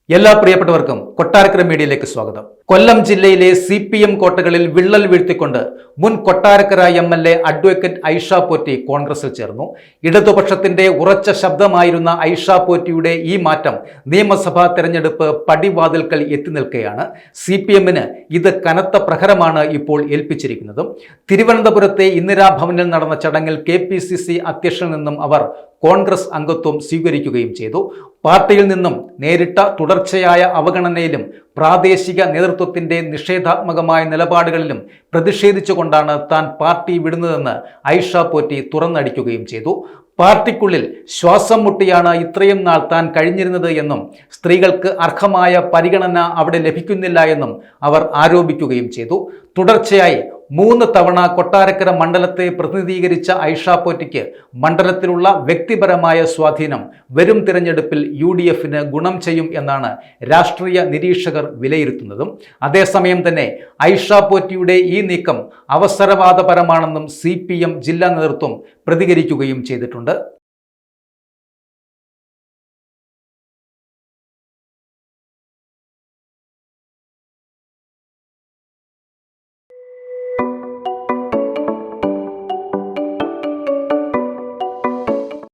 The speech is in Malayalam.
എല്ലാ പ്രിയപ്പെട്ടവർക്കും കൊട്ടാരക്കര മീഡിയയിലേക്ക് സ്വാഗതം. കൊല്ലം ജില്ലയിലെ CPM കോട്ടകളിൽ വിള്ളൽ വീഴ്ത്തിക്കൊണ്ട് മുൻ കൊട്ടാരക്കര MLA അഡ്വക്കേറ്റ് ഐഷ പോറ്റി കോൺഗ്രസിൽ ചേർന്നു. ഇടതുപക്ഷത്തിന്റെ ഉറച്ച ശബ്ദമായിരുന്ന ഐഷ പോറ്റിയുടെ ഈ മാറ്റം നിയമസഭാ തെരഞ്ഞെടുപ്പ് പടിവാതിൽക്കൽ എത്തി നിൽക്കുകയാണ്. CPMന് ഇത് കനത്ത പ്രഹരമാണ് ഇപ്പോൾ ഏൽപ്പിച്ചിരിക്കുന്നത്. തിരുവനന്തപുരത്തെ ഇന്ദിരാഭവനിൽ നടന്ന ചടങ്ങിൽ KPCC അധ്യക്ഷനിൽ നിന്നും അവർ കോൺഗ്രസ് അംഗത്വം സ്വീകരിക്കുകയും ചെയ്തു. പാർട്ടിയിൽ നിന്നും നേരിട്ട തുടർച്ചയായ അവഗണനയിലും പ്രാദേശിക നേതൃത്വത്തിന്റെ നിഷേധാത്മകമായ നിലപാടുകളിലും പ്രതിഷേധിച്ചുകൊണ്ടാണ് താൻ പാർട്ടി വിടുന്നതെന്ന് ഐഷ പോറ്റി തുറന്നടിക്കുകയും ചെയ്തു. പാർട്ടിക്കുള്ളിൽ ശ്വാസം മുട്ടിയാണ് ഇത്രയും നാൾ താൻ കഴിഞ്ഞിരുന്നത് എന്നും സ്ത്രീകൾക്ക് അർഹമായ പരിഗണന അവിടെ ലഭിക്കുന്നില്ല എന്നും അവർ ആരോപിക്കുകയും ചെയ്തു. തുടർച്ചയായി 3 തവണ കൊട്ടാരക്കര മണ്ഡലത്തെ പ്രതിനിധീകരിച്ച ഐഷ പോറ്റിക്ക് മണ്ഡലത്തിലുള്ള വ്യക്തിപരമായ സ്വാധീനം വരും തിരഞ്ഞെടുപ്പിൽ UDFന് ഗുണം ചെയ്യും എന്നാണ് രാഷ്ട്രീയ നിരീക്ഷകർ വിലയിരുത്തുന്നതും. അതേസമയം തന്നെ ഐഷ പോറ്റിയുടെ ഈ നീക്കം അവസരവാദപരമാണെന്നും CPM ജില്ലാ നേതൃത്വം പ്രതികരിക്കുകയും ചെയ്തിട്ടുണ്ട്.